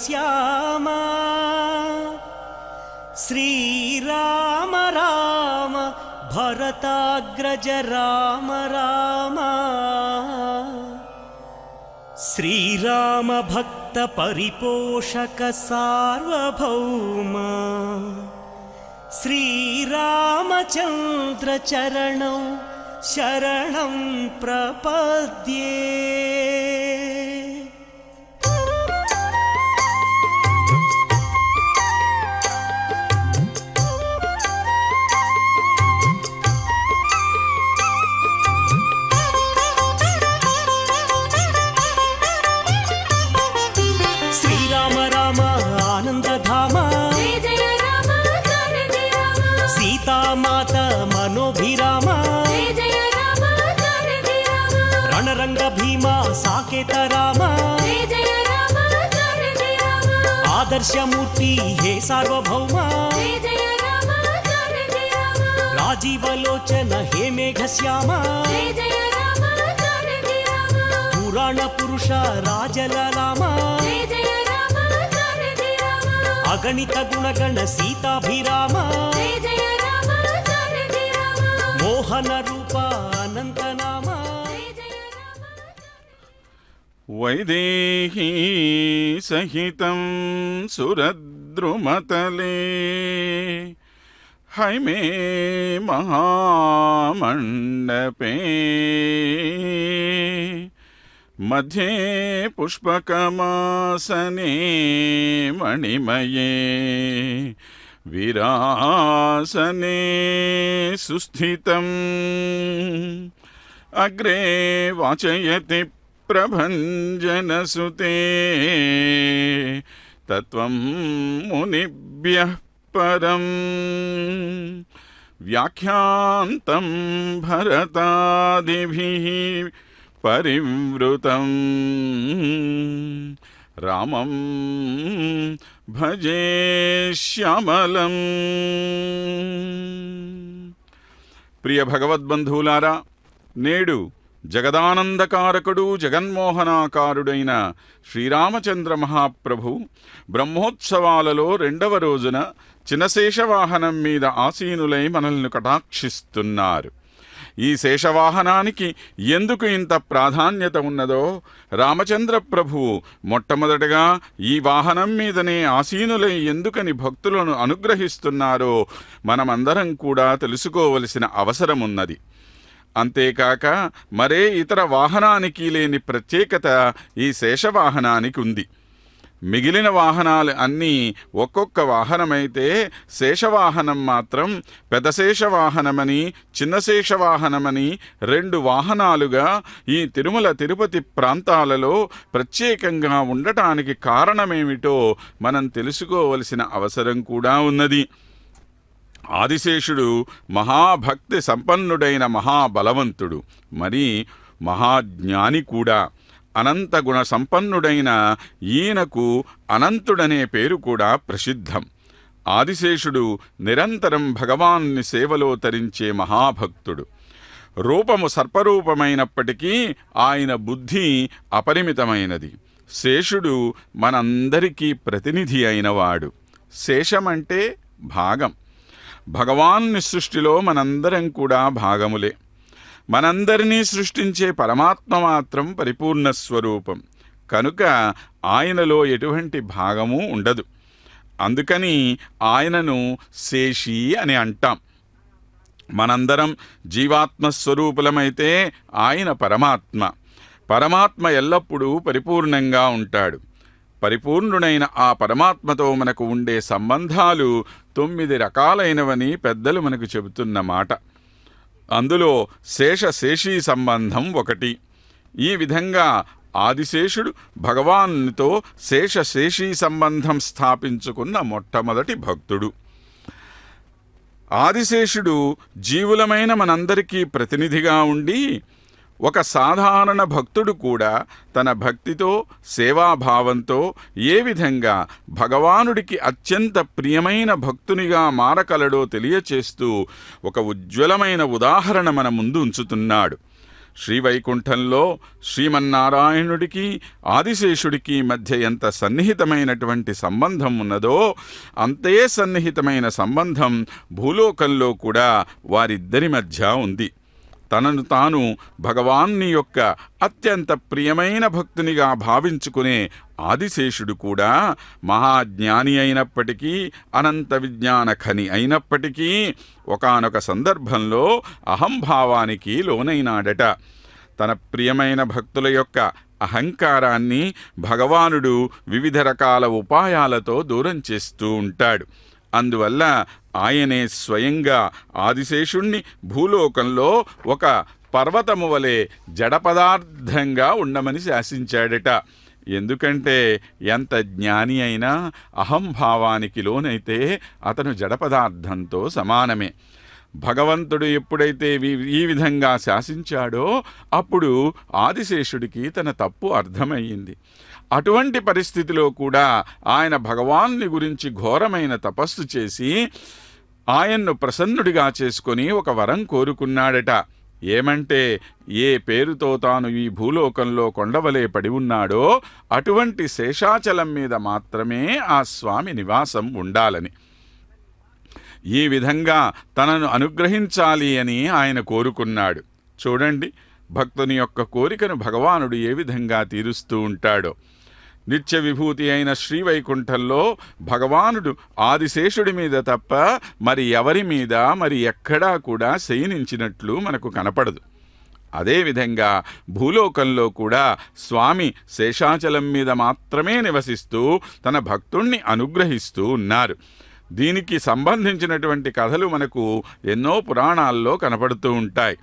శ్యామ శ్రీరామ రామ భరతాగ్రజ రామ రామ శ్రీరామ భక్త పరిపోషక సార్వభౌమ శ్రీరామచంద్ర చరణం శరణం ప్రపద్యే. శ్రీరామ రామ ఆనందధామ సీతామాత మనోభిరామ రణరంగ భీమ సాకేత రామ ఆదర్శమూర్తి హే సార్వభౌమ రాజీవలోచన హే మేఘశ్యామ పురాణ పురుష రాజలలామ అగణిత గుణగణ సీతాభిరామ మోహన రూప అనంతనామ. వైదేహీ సహితం సురద్రుమతలే హైమే మహామండపే మధ్యే పుష్పకమాసనే మణిమయే విరాసనే సుస్థితం అగ్రే వాచయతి ప్రభంజనసుతే తత్వం మునిభ్యః పరం వ్యాఖ్యాంతం భరతాదిభిః పరివృతం రామం భజే శ్యామలం. ప్రియ భగవద్బంధువులారా, నేడు జగదానందకారకుడు జగన్మోహనాకారుడైన శ్రీరామచంద్ర మహాప్రభు బ్రహ్మోత్సవాలలో 2వ రోజున చినశేషవాహనం మీద ఆసీనులై మనల్ని కటాక్షిస్తున్నారు. ఈ శేషవాహనానికి ఎందుకు ఇంత ప్రాధాన్యత ఉన్నదో రామచంద్ర ప్రభువు మొట్టమొదటగా ఈ వాహనం మీదనే ఆసీనులై ఎందుకని భక్తులను అనుగ్రహిస్తున్నారో మనమందరం కూడా తెలుసుకోవలసిన అవసరమున్నది. అంతేకాక మరే ఇతర వాహనానికి లేని ప్రత్యేకత ఈ శేషవాహనానికి ఉంది. మిగిలిన వాహనాలు అన్నీ ఒక్కొక్క వాహనమైతే శేషవాహనం మాత్రం పెదశేషవాహనమని చిన్నశేషవాహనమని 2 వాహనాలుగా ఈ తిరుమల తిరుపతి ప్రాంతాలలో ప్రత్యేకంగా ఉండటానికి కారణమేమిటో మనం తెలుసుకోవలసిన అవసరం కూడా ఉన్నది. ఆదిశేషుడు మహాభక్తి సంపన్నుడైన మహాబలవంతుడు, మరి మహాజ్ఞాని కూడా. అనంత గుణ సంపన్నుడైన ఈయనకు అనంతుడనే పేరు కూడా ప్రసిద్ధం. ఆదిశేషుడు నిరంతరం భగవాన్ని సేవలో తరించే మహాభక్తుడు. రూపము సర్పరూపమైనప్పటికీ ఆయన బుద్ధి అపరిమితమైనది. శేషుడు మనందరికీ ప్రతినిధి అయినవాడు. శేషమంటే భాగం. భగవాన్ని సృష్టిలో మనందరం కూడా భాగములే. మనందరినీ సృష్టించే పరమాత్మ మాత్రం పరిపూర్ణ స్వరూపం కనుక ఆయనలో ఎటువంటి భాగము ఉండదు. అందుకని ఆయనను శేషి అని అంటాం. మనందరం జీవాత్మస్వరూపులమైతే ఆయన పరమాత్మ. పరమాత్మ ఎల్లప్పుడూ పరిపూర్ణంగా ఉంటాడు. పరిపూర్ణుడైన ఆ పరమాత్మతో మనకు ఉండే సంబంధాలు 9 రకాలైనవని పెద్దలు మనకు చెబుతున్న మాట. అందులో శేషశేషీ సంబంధం ఒకటి. ఈ విధంగా ఆదిశేషుడు భగవానునితో శేషశేషీ సంబంధం స్థాపించుకున్న మొట్టమొదటి భక్తుడు. ఆదిశేషుడు జీవులమైన మనందరికీ ప్రతినిధిగా ఉండి ఒక సాధారణ భక్తుడు కూడా తన భక్తితో సేవాభావంతో ఏ విధంగా భగవానుడికి అత్యంత ప్రియమైన భక్తునిగా మారకలడో తెలియచేస్తూ ఒక ఉజ్వలమైన ఉదాహరణ మన ముందు ఉంచుతున్నాడు. శ్రీవైకుంఠంలో శ్రీమన్నారాయణుడికి ఆదిశేషుడికి మధ్య ఎంత సన్నిహితమైనటువంటి సంబంధం ఉన్నదో అంతే సన్నిహితమైన సంబంధం భూలోకంలో కూడా వారిద్దరి మధ్య ఉంది. తనను తాను భగవాన్ని యొక్క అత్యంత ప్రియమైన భక్తునిగా భావించుకునే ఆదిశేషుడు కూడా మహాజ్ఞాని అయినప్పటికీ, అనంత విజ్ఞాన ఖని అయినప్పటికీ ఒకానొక సందర్భంలో అహంభావానికి లోనైనాడట. తన ప్రియమైన భక్తుల యొక్క అహంకారాన్ని భగవానుడు వివిధ రకాల ఉపాయాలతో దూరం చేస్తూ ఉంటాడు. అందువల్ల ఆయనే స్వయంగా ఆదిశేషుణ్ణి భూలోకంలో ఒక పర్వతము వలె జడ పదార్థంగా ఉండమని శాసించాడట. ఎందుకంటే ఎంత జ్ఞాని అయినా అహంభావానికి లోనైతే అతను జడ పదార్థంతో సమానమే. భగవంతుడు ఎప్పుడైతే ఈ విధంగా శాసించాడో అప్పుడు ఆదిశేషుడికి తన తప్పు అర్థమయ్యింది. అటువంటి పరిస్థితిలో కూడా ఆయన భగవాన్ని గురించి ఘోరమైన తపస్సు చేసి ఆయన్ను ప్రసన్నుడిగా చేసుకొని ఒక వరం కోరుకున్నాడట. ఏమంటే, ఏ పేరుతో తాను ఈ భూలోకంలో కొండవలే పడి ఉన్నాడో అటువంటి శేషాచలం మీద మాత్రమే ఆ స్వామి నివాసం ఉండాలని. ఈ విధంగా తనను అనుగ్రహించాలి అని ఆయన కోరుకున్నాడు. చూడండి, భక్తుని యొక్క కోరికను భగవానుడు ఏ విధంగా తీరుస్తూ ఉంటాడో. నిత్య విభూతి అయిన శ్రీవైకుంఠంలో భగవానుడు ఆదిశేషుడి మీద తప్ప మరి ఎవరి మీద మరి ఎక్కడా కూడా శయనించినట్లు మనకు కనపడదు. అదేవిధంగా భూలోకంలో కూడా స్వామి శేషాచలం మీద మాత్రమే నివసిస్తూ తన భక్తుణ్ణి అనుగ్రహిస్తూ ఉన్నారు. దీనికి సంబంధించినటువంటి కథలు మనకు ఎన్నో పురాణాల్లో కనపడుతూ ఉంటాయి.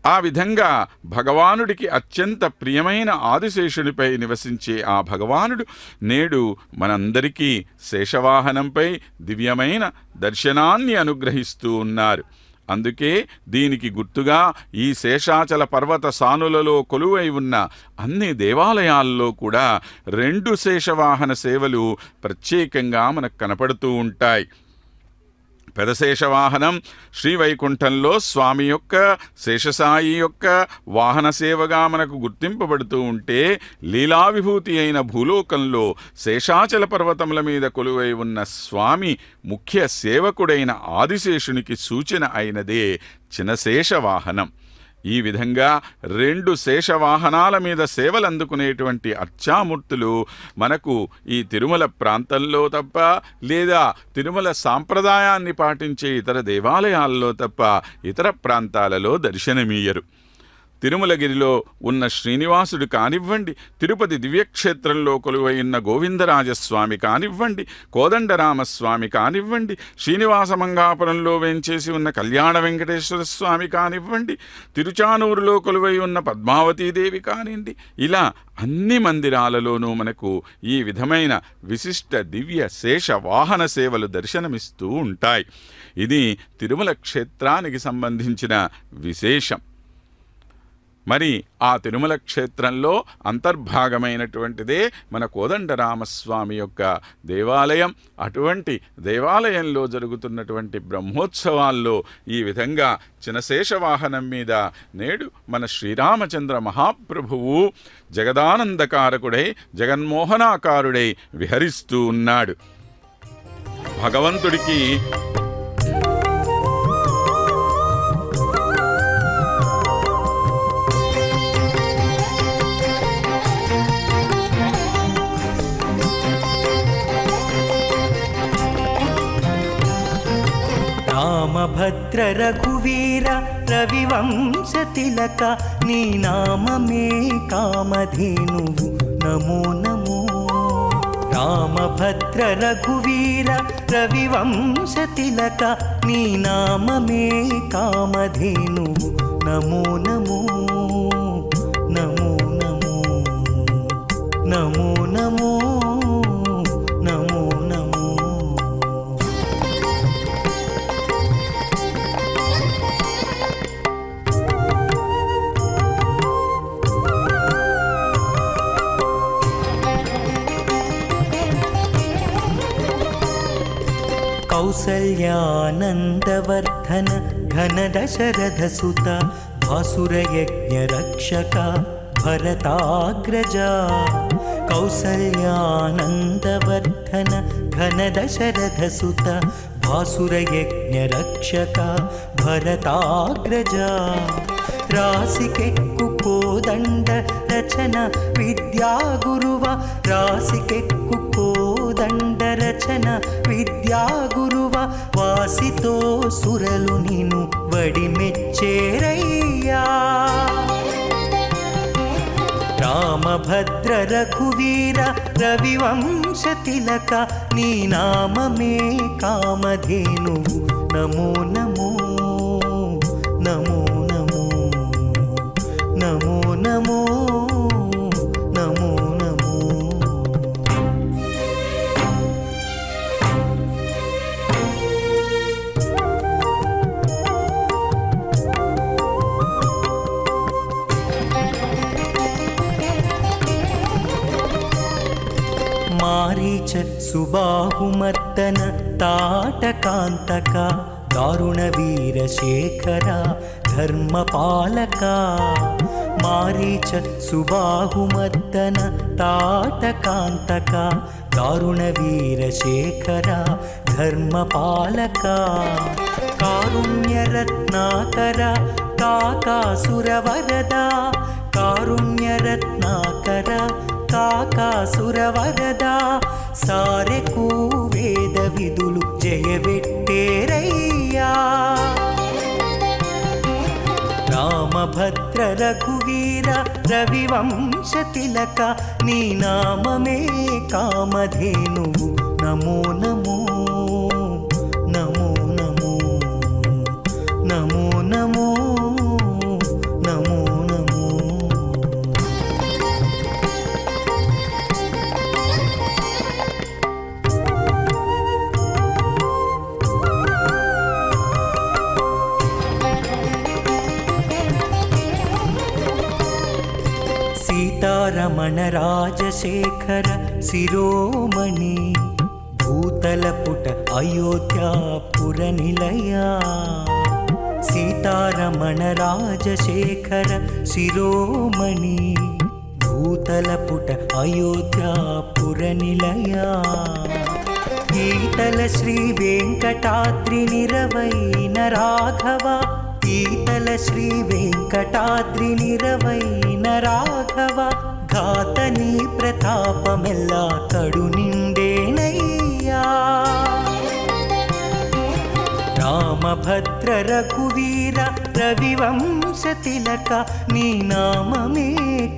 ఆ విధంగా భగవానుడికి అత్యంత ప్రియమైన ఆదిశేషునిపై నివసించే ఆ భగవానుడు నేడు మనందరికీ శేషవాహనంపై దివ్యమైన దర్శనాన్ని అనుగ్రహిస్తూ ఉన్నారు. అందుకే దీనికి గుర్తుగా ఈ శేషాచల పర్వత సానులలో కొలువై ఉన్న అన్ని దేవాలయాల్లో కూడా 2 శేషవాహన సేవలు ప్రత్యేకంగా మనకు కనపడుతూ ఉంటాయి. పెదశేషవాహనం శ్రీవైకుంఠంలో స్వామి యొక్క శేషసాయి యొక్క వాహన సేవగా మనకు గుర్తింపబడుతూ ఉంటే, లీలా విభూతి అయిన భూలోకంలో శేషాచల పర్వతముల మీద కొలువై ఉన్న స్వామి ముఖ్య సేవకుడైన ఆదిశేషునికి సూచన అయినదే చినశేషవాహనం. ఈ విధంగా 2 శేషవాహనాల మీద సేవలందుకునేటువంటి అర్చామూర్తులు మనకు ఈ తిరుమల ప్రాంతంలో తప్ప, లేదా తిరుమల సాంప్రదాయాన్ని పాటించే ఇతర దేవాలయాల్లో తప్ప ఇతర ప్రాంతాలలో దర్శనమీయరు. తిరుమలగిరిలో ఉన్న శ్రీనివాసుడు కానివ్వండి, తిరుపతి దివ్యక్షేత్రంలో కొలువైన గోవిందరాజస్వామి కానివ్వండి, కోదండరామస్వామి కానివ్వండి, శ్రీనివాసమంగాపురంలో వేంచేసి ఉన్న కళ్యాణ వెంకటేశ్వర స్వామి కానివ్వండి, తిరుచానూరులో కొలువై ఉన్న పద్మావతీదేవి కానివ్వండి, ఇలా అన్ని మందిరాలలోనూ మనకు ఈ విధమైన విశిష్ట దివ్య శేష వాహన సేవలు దర్శనమిస్తూ ఉంటాయి. ఇది తిరుమల క్షేత్రానికి సంబంధించిన విశేషం. మరి ఆ తిరుమల క్షేత్రంలో అంతర్భాగమైనటువంటిదే మన కోదండరామస్వామి యొక్క దేవాలయం. అటువంటి దేవాలయంలో జరుగుతున్నటువంటి బ్రహ్మోత్సవాల్లో ఈ విధంగా చినశేషవాహనం మీద నేడు మన శ్రీరామచంద్ర మహాప్రభువు జగదానందకారకుడై జగన్మోహనాకారుడై విహరిస్తూ ఉన్నాడు. భగవంతుడికి రామభద్ర రఘువీర రవివంశ తిలక నీ నామమే కామధేనువు నమో నమో. రామభద్ర రఘువీర రవివంశ తిలక నీ నామమే కామధేనువు నమో నమో నమో నమో నమో నమో నమో నమో. కౌసల్యానందవర్ధన ఘన దశరథ సుత भासुरयज्ञरक्षक भरताग्रजा कौसल्यानन्दवर्धन घन दशरथसुत भासुरयज्ञरक्षक भरताग्रजा रासिकेक्कु कोदण्ड रचन विद्यागुरुव रासिकेक्कु कोदण्ड रचन विद्यागुरुव वासितो सुरलु निनु वडिमेच्चेरय्या रामभद्र रघुवीर रविवंश तिलक नी नाममे कामधेनुवु नमो नमो नमो नमो नमो नमो नमो नमो मारीच सुबाहुमर्दन ताटकान्तक दारुणवीरशेखर धर्मपालक मारीच सुबाहुमर्दन ताटकान्तक दारुणवीरशेखर धर्मपालक कारुण्यरत्नाकर काकासुरवरदा कारुण्यरत्नाकर काकासुरवरदा सारेकू वेद विदुलु जयवेट्टेरय्या रामभद्र रघुवीर रविवंश तिलक नी नाममे कामधेनुवु नमो नमो नमो नमो नमो नमो नमो नमो सीतारमण राजशेखर शिरोमणि भूतलपुट अयोध्यापुरनिलया सीतारमण राजशेखर शिरोमणि भूतलपुट अयोध्यापुरनिलया ईतल श्री वेङ्कटाद्रिनिरवैन राघव ईतल श्री वेङ्कटाद्रिनिरवैन राघव घातनी प्रतापमेल्ल कಡು निंडेनय्या रामभद्र रघुवीर रविवंश तिलक नी नाममे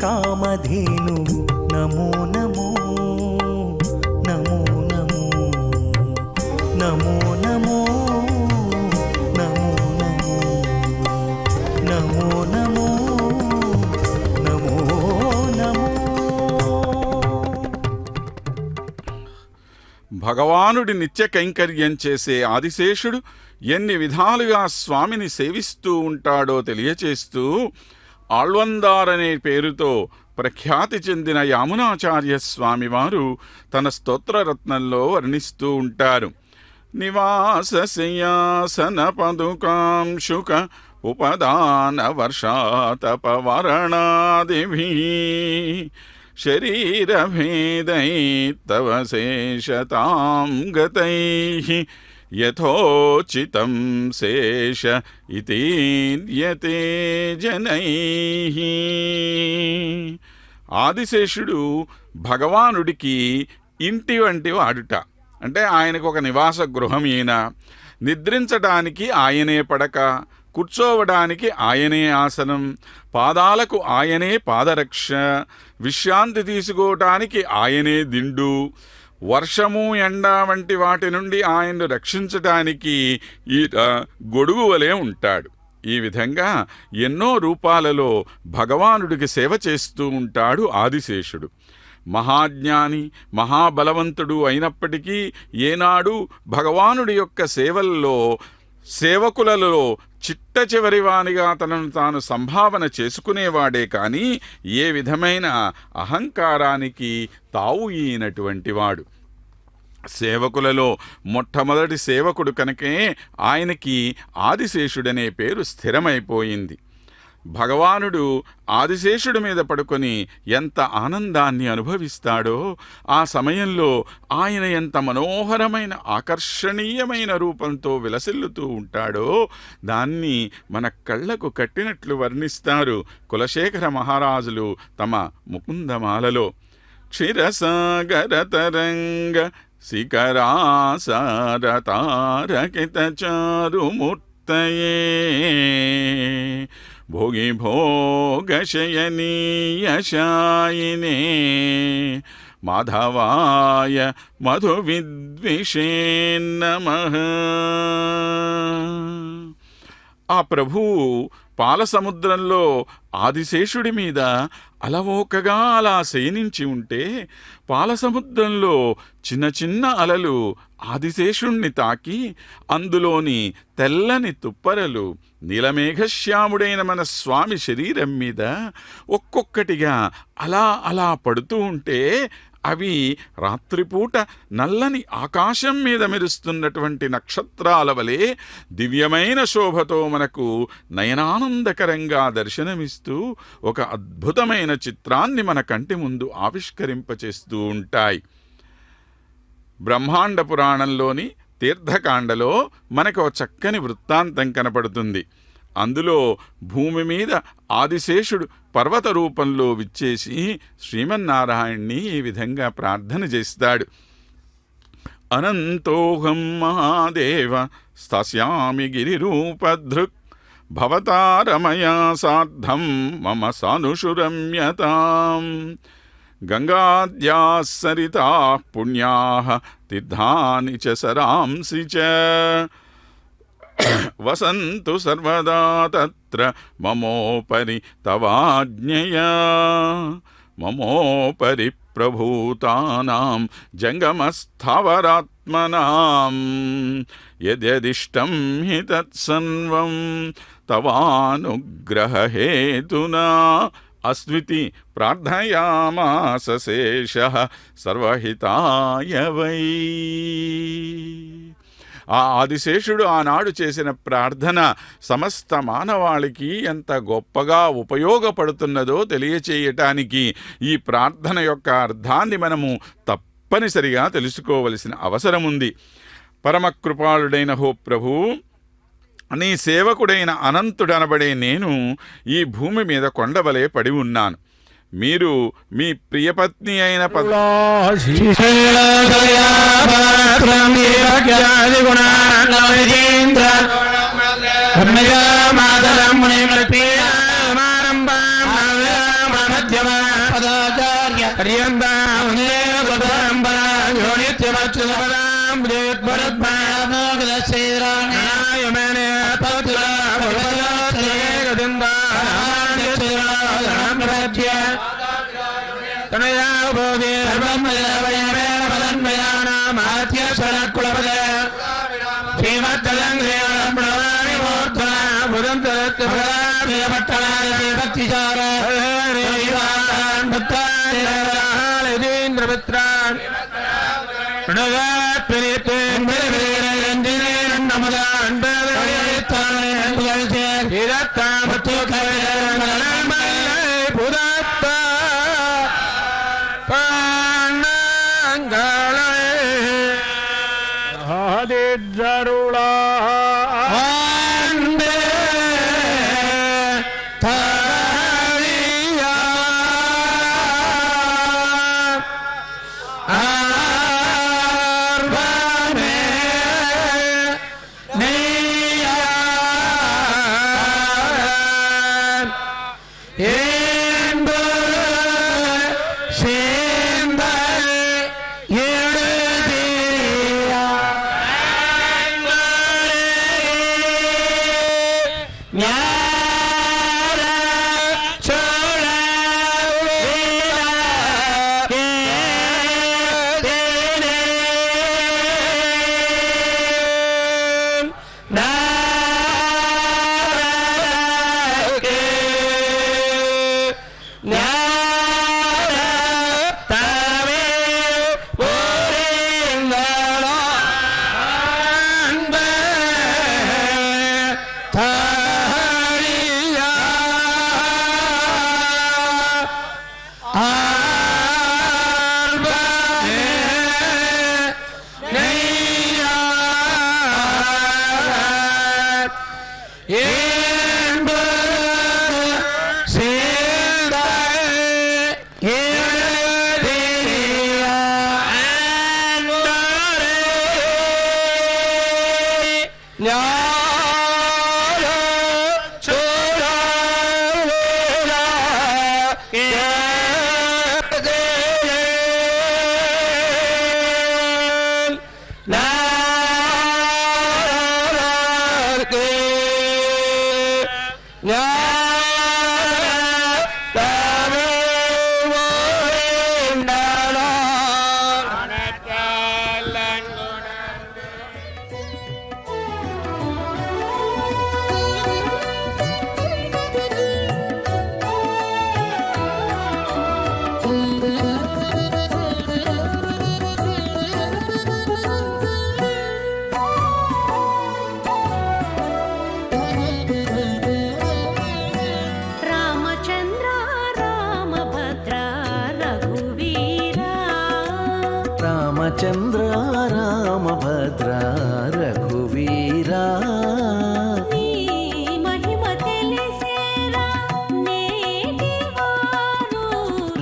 कामधेनुवु नमो नमो नमो नमो नमो नमो नमो नमो नमो नमो नमो భగవానుడి నిత్య కైంకర్యం చేసే ఆదిశేషుడు ఎన్ని విధాలుగా స్వామిని సేవిస్తూ ఉంటాడో తెలియచేస్తూ ఆళ్వందార్ అనే పేరుతో ప్రఖ్యాతి చెందిన యామునాచార్య స్వామివారు తన స్తోత్రరత్నంలో వర్ణిస్తూ ఉంటారు. నివాస శయ్యాసన పదుకాంశుక ఉపదాన వర్షాతపవరణాదిభి శరీరభేదై తవ శేషతాం గతైః యథోచితం శేష ఇతీర్యతే జనైః. ఆదిశేషుడు భగవానుడికి ఇంటి వంటి వాడుట. అంటే ఆయనకు ఒక నివాస గృహం ఈయన, నిద్రించడానికి ఆయనే పడక, కూర్చోవడానికి ఆయనే ఆసనం, పాదాలకు ఆయనే పాదరక్ష, విశ్రాంతి తీసుకోవటానికి ఆయనే దిండు, వర్షము ఎండ వంటి వాటి నుండి ఆయన్ను రక్షించటానికి ఈత గొడుగు వలె ఉంటాడు. ఈ విధంగా ఎన్నో రూపాలలో భగవానుడికి సేవ చేస్తూ ఉంటాడు ఆదిశేషుడు. మహాజ్ఞాని మహాబలవంతుడు అయినప్పటికీ ఏనాడు భగవానుడి యొక్క సేవకులలో చిట్ట చివరివానిగా తనను తాను సంభావన చేసుకునేవాడే కానీ ఏ విధమైన అహంకారానికి తావు ఈనటువంటి వాడు. సేవకులలో మొట్టమొదటి సేవకుడు కనుకే ఆయనకి ఆదిశేషుడనే పేరు స్థిరమైపోయింది. భగవానుడు ఆదిశేషుడి మీద పడుకొని ఎంత ఆనందాన్ని అనుభవిస్తాడో, ఆ సమయంలో ఆయన ఎంత మనోహరమైన ఆకర్షణీయమైన రూపంతో విలసిల్లుతూ ఉంటాడో దాన్ని మన కళ్ళకు కట్టినట్లు వర్ణిస్తారు కులశేఖర మహారాజులు తమ ముకుందమాలలో. క్షీరసాగర తరంగ శిఖరాసారతారకిత చారుమూర్తయే భోగి భోగశయనీయశాయినే మాధవాయ మధు విద్విషే నమః. ఆ ప్రభువు పాలసముద్రంలో ఆదిశేషుడి మీద అలవోకగా అలా శయనించి ఉంటే పాలసముద్రంలో చిన్న చిన్న అలలు ఆదిశేషుణ్ణి తాకి అందులోని తెల్లని తుప్పరలు నీలమేఘశ్యాముడైన మన స్వామి శరీరం మీద ఒక్కొక్కటిగా అలా అలా పడుతూ ఉంటే అవి రాత్రిపూట నల్లని ఆకాశం మీద మెరుస్తున్నటువంటి నక్షత్రాల వలె దివ్యమైన శోభతో మనకు నయనానందకరంగా దర్శనమిస్తూ ఒక అద్భుతమైన చిత్రాన్ని మన కంటి ముందు ఆవిష్కరింపచేస్తూ ఉంటాయి. బ్రహ్మాండ పురాణంలోని తీర్థకాండలో మనకు ఒక చక్కని వృత్తాంతం కనపడుతుంది. అందులో భూమి మీద ఆదిశేషుడు పర్వత రూపంలో విచ్చేసి శ్రీమన్నారాయణ్ణి ఈ విధంగా ప్రార్థన చేస్తాడు. అనంతోహం మహాదేవ స్థాస్యామి గిరిరూపధృక్ భవతారమయా సార్ధం మమ సానుషురమ్యతాం గంగాద్యాః సరితాః పుణ్యాః తీర్థాని చ సరాంసి చ వసంతు సర్వదా తత్ర మమోపరి తవాజ్ఞయా మమోపరి ప్రభూతానాం జంగమస్థావరాత్మనాం యద్యదిష్టం హి తత్సర్వం తవానుగ్రహహేతునా అస్వితి ప్రార్థయామాస శేషః సర్వహితాయ వై. ఆ ఆదిశేషుడు ఆనాడు చేసిన ప్రార్థన సమస్త మానవాళికి ఎంత గొప్పగా ఉపయోగపడుతున్నదో తెలియచేయటానికి ఈ ప్రార్థన యొక్క అర్థాన్ని మనము తప్పనిసరిగా తెలుసుకోవలసిన అవసరం ఉంది. పరమకృపాళుడైన హో ప్రభు, నీ సేవకుడైన అనంతుడనబడే నేను ఈ భూమి మీద కొండవలే పడి ఉన్నాను. మీరు మీ ప్రియపత్ని అయిన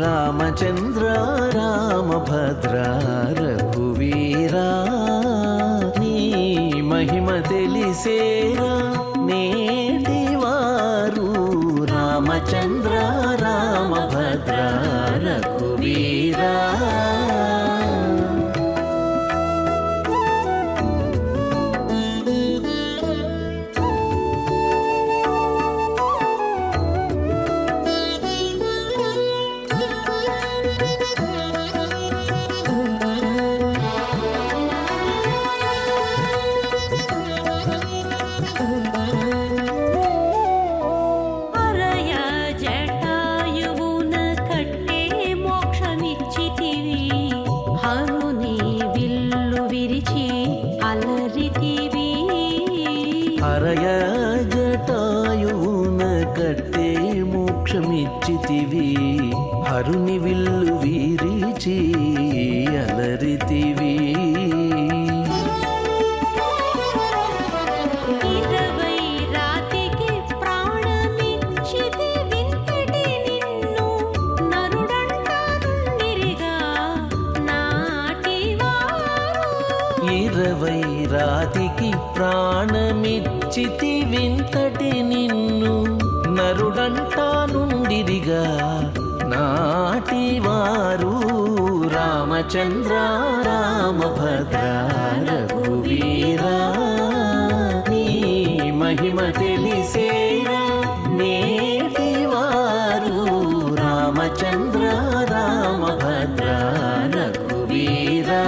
రామచంద్ర రామభద్ర రఘువీరా నీ మహిమ తెలిసేరా నేటివారు రామచంద్ర రామభద్ర రఘువీరా అరయ జటాయువున కట్టే మోక్షమిచ్చితివి హరుని విల్లు విరిచి అలరితివి హరయ జటాయువున కట్టే మోక్షమిచ్చితివి హరుని విల్లు విరిచి అలరితివి ఇరవై రాతికి ప్రాణమిచ్చితి వింతటి నిన్ను నరుడంటారుండిరిగా నాటివారు 20 రాతికి ప్రాణమిచ్చితి వింతటి నిన్ను నరుడంటా నుండిరిగా నాటివారు రామచంద్ర రామభద్ర రఘువీరా నీ మహిమ తెలిసేరా నేటివారు రామచంద్ర రామభద్ర రఘువీరా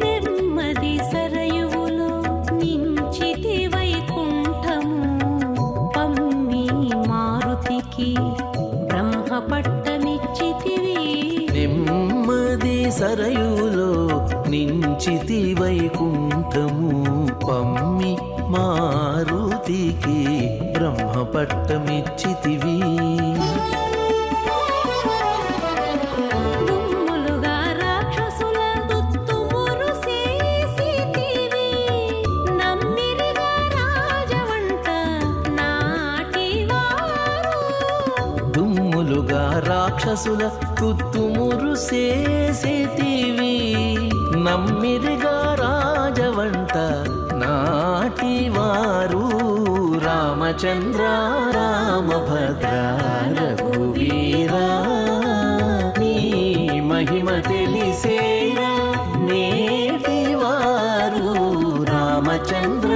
నెమ్మది సరయువులో నించితి వైకుంఠము పమ్మి మారుతికి బ్రహ్మపట్టమిచ్చితివి నెమ్మది సరయులో నించితి వైకుంఠము పమ్మి మారుతికి బ్రహ్మపట్టమిచ్చితివి దుమ్ములుగా రాక్షసుల దుత్తుమురు చేసితివి నమ్మిరిగా రాజవంట నాటివారు దుమ్ములుగా రాక్షసుల తుత్తుమురు చేసేతివి నమ్మిరిగా రాజవంట నాటివారు రామచంద్ర రామభద్ర రఘువీరా నీ మహిమ తెలిసేరా నేటివారు రామచంద్ర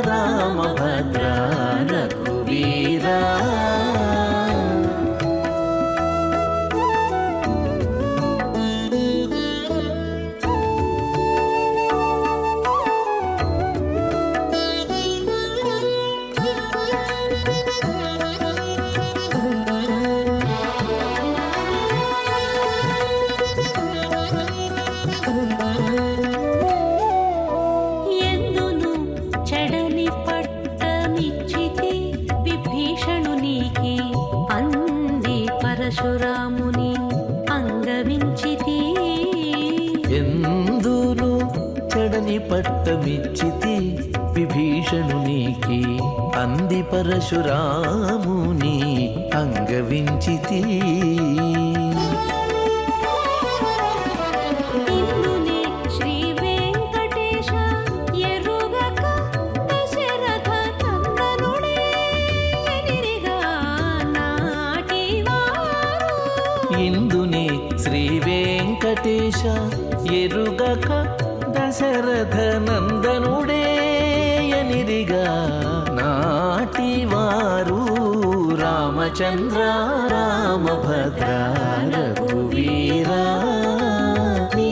రామభద్ర రఘువీరా ఎందును చెడని పట్టమిచ్చితి విభీషణునికి అంది పరశురాముని అంగవించితి ఎందును చెడని పట్టమిచ్చితి విభీషణునికి అంది పరశురాముని అంగవించితి ఇందునే శ్రీ వెంకటేశ ఎరుగక దశరథ నందనుడే ఎనిరిగా నాటివారు ఇందునే శ్రీ వెంకటేశ ఎరుగక దశరథ నందనుడే ఎనిరిగా నాటివారు రామచంద్ర రామభద్ర రఘువీరా నీ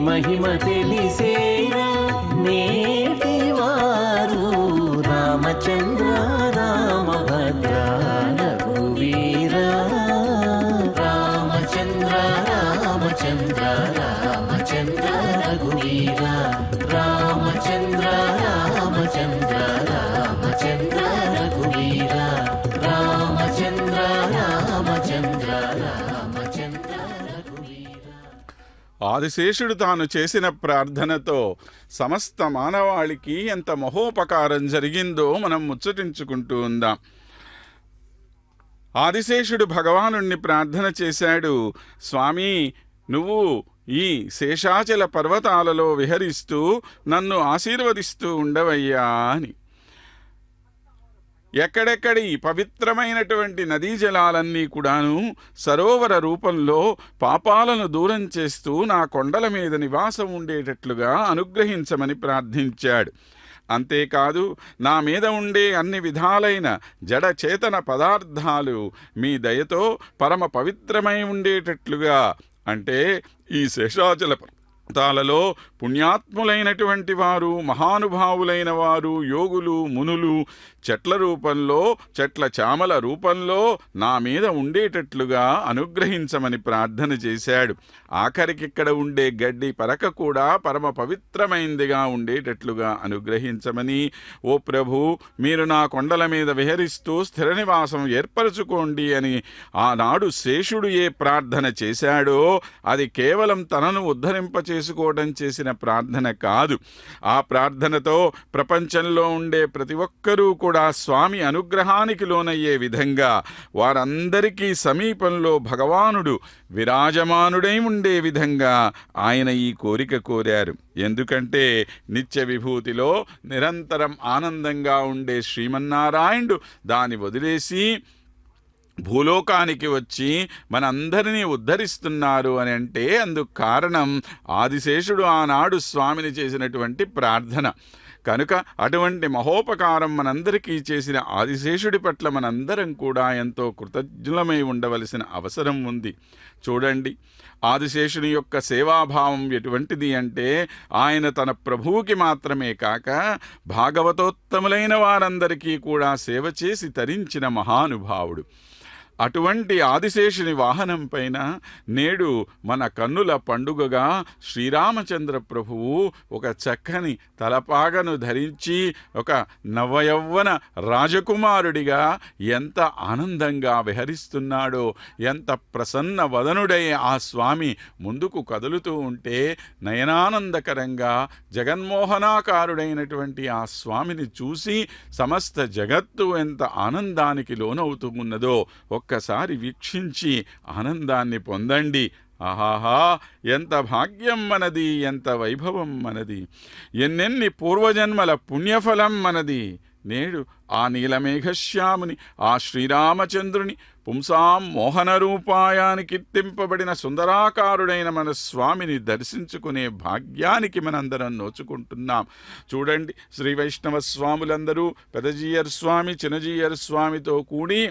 మహిమ తెలిసేరా నేటివారు రామచంద్ర రామభద్ర రఘువీరా రామచంద్ర రామచంద్ర రామచంద్ర రఘువీరా రామ ఆదిశేషుడు తాను చేసిన ప్రార్థనతో సమస్త మానవాళికి ఎంత మహోపకారం జరిగిందో మనం ముచ్చటించుకుంటూ ఉందాం. ఆదిశేషుడు భగవానుణ్ణి ప్రార్థన చేశాడు, స్వామి నువ్వు ఈ శేషాచల పర్వతాలలో విహరిస్తూ నన్ను ఆశీర్వదిస్తూ ఉండవయ్యా అని. ఎక్కడెక్కడి పవిత్రమైనటువంటి నదీ జలాలన్నీ కూడాను సరోవర రూపంలో పాపాలను దూరం చేస్తూ నా కొండల మీద నివాసం ఉండేటట్లుగా అనుగ్రహించమని ప్రార్థించాడు. అంతేకాదు, నా మీద ఉండే అన్ని విధాలైన జడ చేతన పదార్థాలు మీ దయతో పరమ పవిత్రమై ఉండేటట్లుగా, అంటే ఈ శేషాచల పర్వతాలలో పుణ్యాత్ములైనటువంటి వారు, మహానుభావులైన వారు, యోగులు, మునులు చెట్ల రూపంలో, చెట్ల చామల రూపంలో నా మీద ఉండేటట్లుగా అనుగ్రహించమని ప్రార్థన చేశాడు. ఆఖరికిక్కడ ఉండే గడ్డి పరక కూడా పరమ పవిత్రమైందిగా ఉండేటట్లుగా అనుగ్రహించమని, ఓ ప్రభు మీరు నా కొండల మీద విహరిస్తూ స్థిర నివాసం ఏర్పరచుకోండి అని ఆనాడు శేషుడు ఏ ప్రార్థన చేశాడో అది కేవలం తనను ఉద్ధరింపచేసుకోవడం చేసిన ప్రార్థన కాదు. ఆ ప్రార్థనతో ప్రపంచంలో ఉండే ప్రతి ఒక్కరూ కూడా స్వామి అనుగ్రహానికి లోనయ్యే విధంగా, వారందరికీ సమీపంలో భగవానుడు విరాజమానుడై ఉండే విధంగా ఆయన ఈ కోరిక కోరారు. ఎందుకంటే నిత్య విభూతిలో నిరంతరం ఆనందంగా ఉండే శ్రీమన్నారాయణుడు దాన్ని వదిలేసి భూలోకానికి వచ్చి మనందరినీ ఉద్ధరిస్తున్నారు అని అంటే అందుకు కారణం ఆదిశేషుడు ఆనాడు స్వామిని చేసినటువంటి ప్రార్థన. కనుక అటువంటి మహోపకారం మనందరికీ చేసిన ఆదిశేషుడి పట్ల మనందరం కూడా ఎంతో కృతజ్ఞులమై ఉండవలసిన అవసరం ఉంది. చూడండి, ఆదిశేషుని యొక్క సేవాభావం ఎటువంటిది అంటే ఆయన తన ప్రభువుకి మాత్రమే కాక భాగవతోత్తములైన వారందరికీ కూడా సేవ చేసి తరించిన మహానుభావుడు. అటువంటి ఆదిశేషుని వాహనం పైన నేడు మన కన్నుల పండుగగా శ్రీరామచంద్ర ప్రభువు ఒక చక్కని తలపాగను ధరించి ఒక నవయవ్వన రాజకుమారుడిగా ఎంత ఆనందంగా విహరిస్తున్నాడో, ఎంత ప్రసన్న వదనుడై ఆ స్వామి ముందుకు కదులుతూ ఉంటే నయనానందకరంగా జగన్మోహనాకారుడైనటువంటి ఆ స్వామిని చూసి సమస్త జగత్తు ఎంత ఆనందానికి లోనవుతూ ఉన్నదో ఒక్కసారి వీక్షించి ఆనందాన్ని పొందండి. ఆహాహా, ఎంత భాగ్యం మనది, ఎంత వైభవం మనది, ఎన్నెన్ని పూర్వజన్మల పుణ్యఫలం మనది. నేడు ఆ నీలమేఘశ్యాముని, ఆ శ్రీరామచంద్రుని పుంసాం మోహన రూపాయాన్ని కీర్తింపబడిన సుందరాకారుడైన మన స్వామిని దర్శించుకునే భాగ్యానికి మనందరం నోచుకుంటున్నాం. చూడండి, శ్రీ వైష్ణవ స్వాములందరూ పెదజీయర్ స్వామి, చిన్నజీయర్ స్వామితో కూడి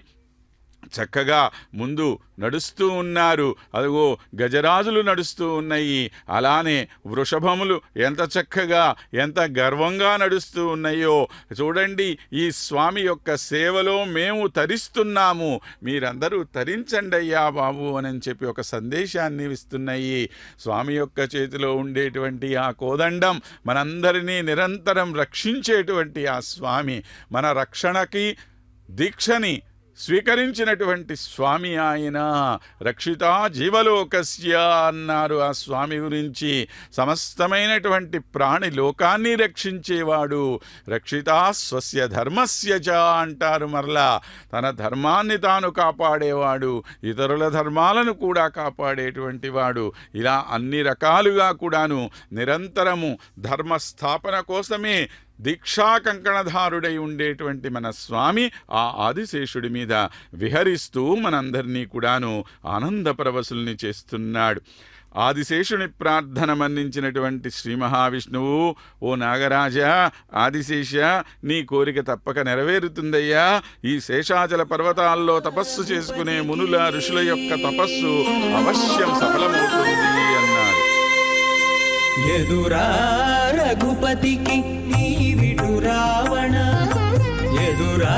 చక్కగా ముందు నడుస్తూ ఉన్నారు. అదిగో గజరాజులు నడుస్తూ ఉన్నాయి. అలానే వృషభములు ఎంత చక్కగా ఎంత గర్వంగా నడుస్తూ ఉన్నాయో చూడండి. ఈ స్వామి యొక్క సేవలో మేము తరిస్తున్నాము, మీరందరూ తరించండి అయ్యా బాబు అని చెప్పి ఒక సందేశాన్ని ఇస్తున్నాయి. స్వామి యొక్క చేతిలో ఉండేటువంటి ఆ కోదండం మనందరినీ నిరంతరం రక్షించేటువంటి ఆ స్వామి, మన రక్షణకి దీక్షని స్వీకరించినటువంటి స్వామి ఆయన. రక్షితా జీవలోకస్య అన్నారు ఆ స్వామి గురించి. సమస్తమైనటువంటి ప్రాణి లోకాన్ని రక్షించేవాడు. రక్షితా స్వస్య ధర్మస్య చ అంటారు. మరలా తన ధర్మాన్ని తాను కాపాడేవాడు, ఇతరుల ధర్మాలను కూడా కాపాడేటువంటి వాడు. ఇలా అన్ని రకాలుగా కూడాను నిరంతరము ధర్మస్థాపన కోసమే దీక్షా కంకణధారుడై ఉండేటువంటి మన స్వామి ఆ ఆదిశేషుడి మీద విహరిస్తూ మనందరినీ కూడాను ఆనందపరవశుల్ని చేస్తున్నాడు. ఆదిశేషుని ప్రార్థన మన్నించినటువంటి శ్రీ మహావిష్ణువు, ఓ నాగరాజా, ఆదిశేష, నీ కోరిక తప్పక నెరవేరుతుందయ్యా. ఈ శేషాచల పర్వతాల్లో తపస్సు చేసుకునే మునుల ఋషుల యొక్క తపస్సు అవశ్యం సఫలమవుతుంది అన్నాడు. ఎదురా రఘుపతికి నీవిటు రావణ, ఎదురా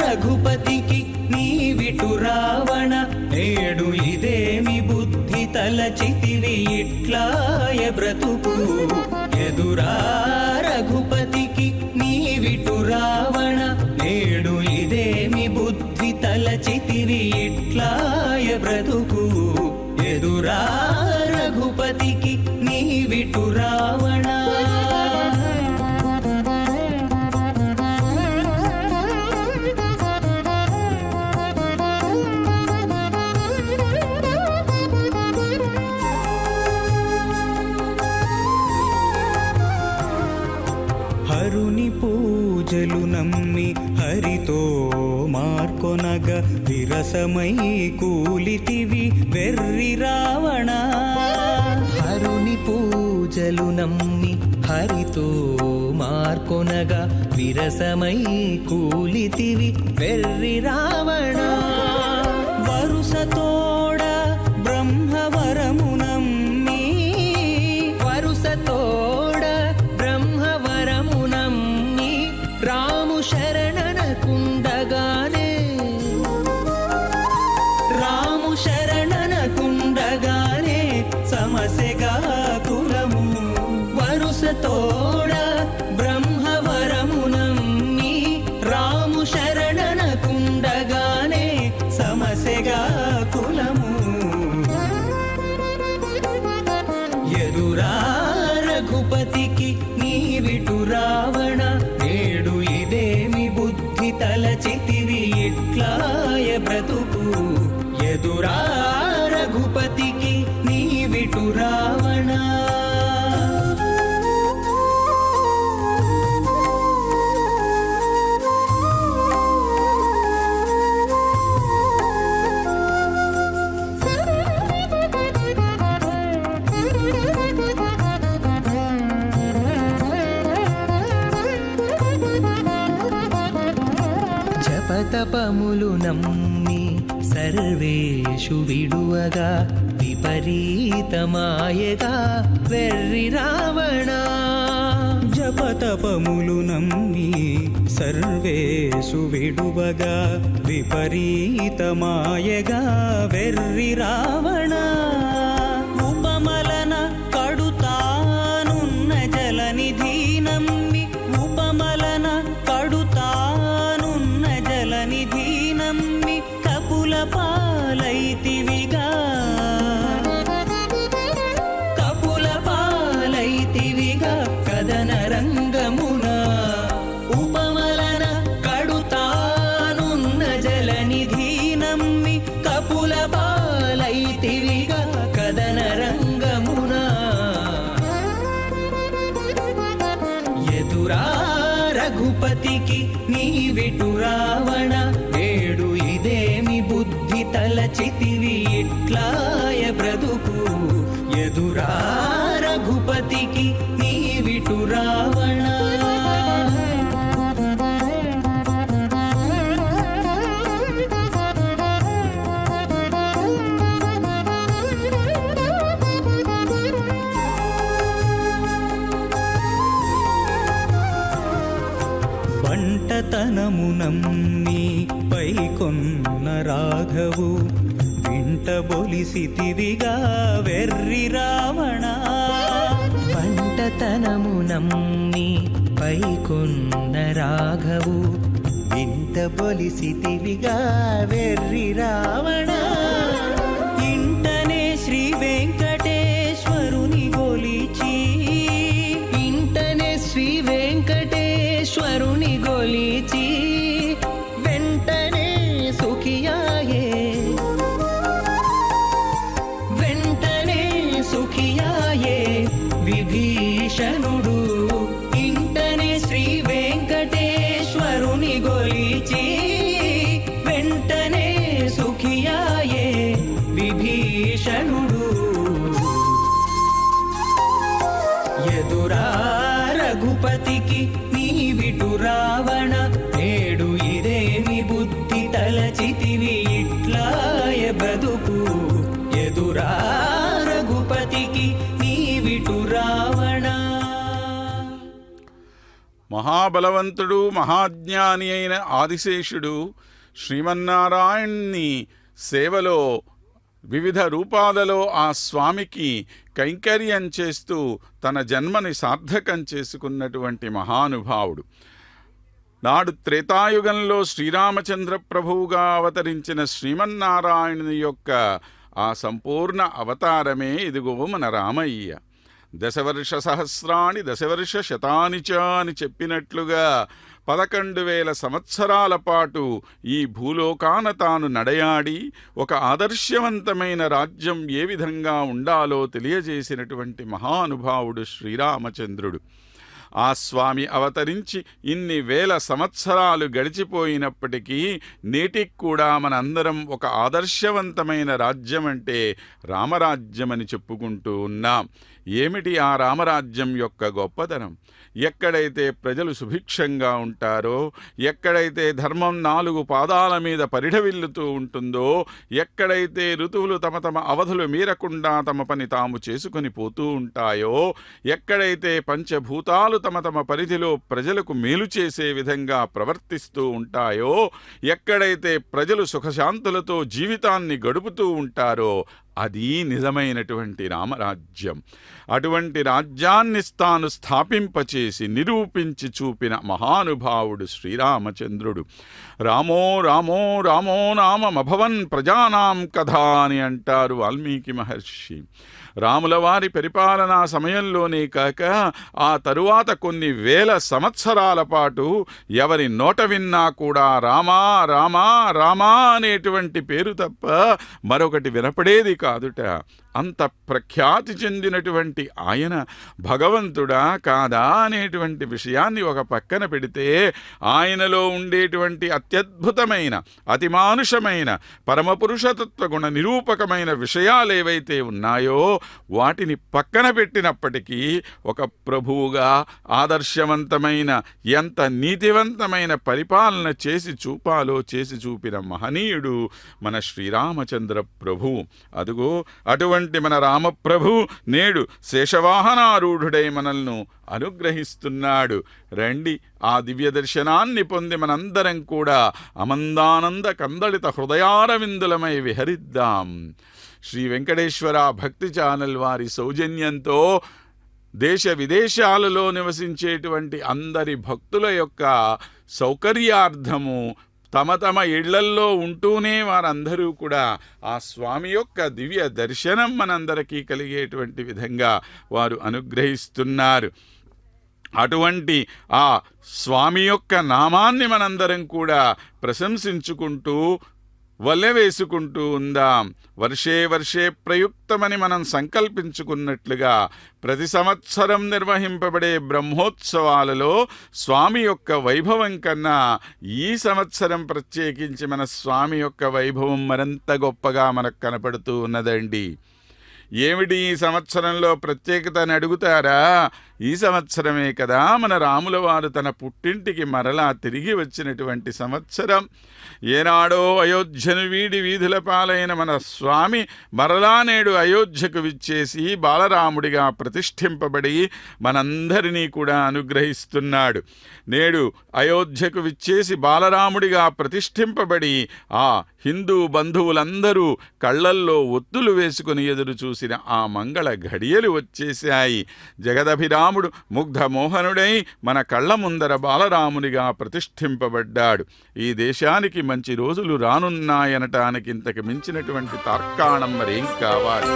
రఘుపతికి నీవిటు రావణ, నేడు ఇదేమి బుద్ధి తలచితివి ఇట్లాయ బ్రతుకు. ఎదురా రఘుపతికి నీవిటు రావణ, నేడు ఇదేమి బుద్ధి తలచితివి ఇట్లాయ బ్రతుకు. ఎదురా రఘుపతికి మార్కొనగ విరసమై కూలితివి వెర్రి రావణ. హరుని పూజలు నమ్మి హరితో మార్కొనగా విరసమై కూలితివి వెర్రి రావణ. వరుసతోడ బ్రహ్మవరమునమ్మి వరుసతోడ బ్రహ్మవరమునమ్మి రాము శరణనకుండగానే రాము శరణనకుండగానే సమసెగా కులము. వరుసతోడ బ్రహ్మవరమునమ్మి రాము శరణనకుండగానే సమసెగా కులము. ఎదురా రఘుపతికి నీవిటు రావణ. నేడు ఇదేమి బుద్ధి తలచితివి ఇట్లాయ బ్రతుకు. ఎదురా రఘుపతికి నీవిటు రావణ. జపతపములు నమ్మి సర్వేషు విడువగా విపరీతమాయగా వెర్రి రావణ. జపతపములు నమ్మి సర్వేషు విడువగా విపరీతమాయగా వెర్రి రావణ. ఉపమలన కడుతానున్న జలనిధి నమ్మి ఉపమలన కడుతానున్న జలనిధి నమ్మి కపుల పాలైతివిగా కపుల పాలైతివిగా కదన రంగమున. ఉపమలన కడుతానున్న జలనిధి నమ్మి కపుల పాలైతివిగా కదన రంగమున. ఎదురా రఘుపతికి నీవిటు రావణ. నేడు ఇదేమి బుద్ధి తలచితివి ఇట్లాయ బ్రతుకు. ఎదురా రఘుపతికి నీవిటు రావణ. బంటతనము నమ్మి పైకొన్న రాఘవు వింట బొలిసితివిగా వెర్రి రావణ. పంటతనము నమ్మి పైకొన్న రాఘవు వింట బొలిసితివిగా వెర్రి రావణ. ఇంటనే శ్రీ వెంకటేశ్వరుని గొలిచి ఇంటనే శ్రీ వెంకటేశ్వరుని గొలిచి వెంటనే సుఖియాయే వెంటనే సుఖియాయే విభీషణుడు. ఇంటనే శ్రీ వెంకటేశ్వరుని గొలిచి వెంటనే సుఖియాయే విభీషణుడు. ఎదురా రఘుపతికి నీవిటు రావణ. నేడు ఇదేమి బుద్ధి తలచితివి ఇట్లాయ బ్రతుకు. ఎదురా రఘుపతికి నీవిటు రావణ. మహాబలవంతుడు మహాజ్ఞాని అయిన ఆదిశేషుడు శ్రీమన్నారాయణ్ణి సేవలో వివిధ రూపాలలో ఆ స్వామికి కైంకర్యం చేస్తూ తన జన్మని సార్థకం చేసుకున్నటువంటి మహానుభావుడు. నాడు త్రేతాయుగంలో శ్రీరామచంద్ర ప్రభువుగా అవతరించిన శ్రీమన్నారాయణుని యొక్క ఆ సంపూర్ణ అవతారమే ఇదిగో మన రామయ్య. దశవర్ష సహస్రాణి దశవర్ష శతాని చ అని చెప్పినట్లుగా 11,000 సంవత్సరాల పాటు ఈ భూలోకాన తాను నడయాడి ఒక ఆదర్శవంతమైన రాజ్యం ఏ విధంగా ఉండాలో తెలియజేసినటువంటి మహానుభావుడు శ్రీరామచంద్రుడు. ఆ స్వామి అవతరించి ఇన్ని వేల సంవత్సరాలు గడిచిపోయినప్పటికీ నేటికి కూడా మనందరం ఒక ఆదర్శవంతమైన రాజ్యం అంటే రామరాజ్యమని చెప్పుకుంటూ ఉన్నాం. ఏమిటి ఆ రామరాజ్యం యొక్క గొప్పతనం? ఎక్కడైతే ప్రజలు సుభిక్షంగా ఉంటారో, ఎక్కడైతే ధర్మం 4 పాదాల మీద పరిఢవిల్లుతూ ఉంటుందో, ఎక్కడైతే ఋతువులు తమ తమ అవధులు మీరకుండా తమ పని తాము చేసుకుని పోతూ ఉంటాయో, ఎక్కడైతే పంచభూతాలు తమ తమ పరిధిలో ప్రజలకు మేలు చేసే విధంగా ప్రవర్తిస్తూ ఉంటాయో, ఎక్కడైతే ప్రజలు సుఖశాంతులతో జీవితాన్ని గడుపుతూ ఉంటారో, అది నిజమైనటువంటి రామరాజ్యం. అటువంటి రాజ్యాన్ని తాను స్థాపింపచేసి నిరూపించి చూపిన మహానుభావుడు శ్రీరామచంద్రుడు. రామో రామో రామో నామమభవన్ ప్రజానాం కథా అని అంటారు వాల్మీకి మహర్షి. రాముల వారి పరిపాలనా సమయంలోనే కాక ఆ తరువాత కొన్ని వేల సంవత్సరాల పాటు ఎవరి నోట విన్నా కూడా రామా రామా రామా అనేటువంటి పేరు తప్ప మరొకటి వినపడేది కాదుట. అంత ప్రఖ్యాతి చెందినటువంటి ఆయన భగవంతుడా కాదా అనేటువంటి విషయాన్ని ఒక పక్కన పెడితే, ఆయనలో ఉండేటువంటి అత్యద్భుతమైన అతిమానుషమైన పరమపురుషతత్వ గుణ నిరూపకమైన విషయాలేవైతే ఉన్నాయో వాటిని పక్కన పెట్టినప్పటికీ ఒక ప్రభువుగా ఆదర్శవంతమైన ఎంత నీతివంతమైన పరిపాలన చేసి చూపాలో చేసి చూపిన మహనీయుడు మన శ్రీరామచంద్ర ప్రభువు. అదుగో అటువంటి మన రామప్రభు నేడు శేషవాహనారూఢుడై మనల్ని అనుగ్రహిస్తున్నాడు. రండి ఆ దివ్య దర్శనాన్ని పొంది మనందరం కూడా అమందానంద కందళిత హృదయారవిందులమై విహరిద్దాం. శ్రీ వెంకటేశ్వర భక్తి ఛానల్ వారి సౌజన్యంతో దేశ విదేశాలలో నివసించేటువంటి అందరి భక్తుల యొక్క సౌకర్యార్థము తమ తమ ఇళ్లల్లో ఉంటూనే వారందరూ కూడా ఆ స్వామి యొక్క దివ్య దర్శనం మనందరికీ కలిగేటువంటి విధంగా వారు అనుగ్రహిస్తున్నారు. అటువంటి ఆ స్వామి యొక్క నామాన్ని మనందరం కూడా ప్రశంసించుకుంటూ వల్లె వేసుకుంటూ ఉందాం. వర్షే వర్షే ప్రయుక్తమని మనం సంకల్పించుకున్నట్లుగా ప్రతి సంవత్సరం నిర్వహింపబడే బ్రహ్మోత్సవాలలో స్వామి యొక్క వైభవం కన్నా ఈ సంవత్సరం ప్రత్యేకించి మన స్వామి యొక్క వైభవం మరింత గొప్పగా మనకు కనపడుతూ ఉన్నదండి. ఏమిటి ఈ సంవత్సరంలో ప్రత్యేకత అని అడుగుతారా? ఈ సంవత్సరమే కదా మన రాముల వారు తన పుట్టింటికి మరలా తిరిగి వచ్చినటువంటి సంవత్సరం. ఏనాడో అయోధ్యను వీడి వీధుల పాలైన మన స్వామి మరలా నేడు అయోధ్యకు విచ్చేసి బాలరాముడిగా ప్రతిష్ఠింపబడి మనందరినీ కూడా అనుగ్రహిస్తున్నాడు. నేడు అయోధ్యకు విచ్చేసి బాలరాముడిగా ప్రతిష్ఠింపబడి ఆ హిందూ బంధువులందరూ కళ్ళల్లో ఒత్తులు వేసుకుని ఎదురు చూసిన ఆ మంగళ ఘడియలు వచ్చేశాయి. జగదభిరాముడు ముగ్ధమోహనుడై మన కళ్ళ ముందర బాలరామునిగా ప్రతిష్ఠింపబడ్డాడు. ఈ దేశానికి మంచి రోజులు రానున్నాయనటానికి ఇంతకు మించినటువంటి తార్కాణం మరేం కావాలి?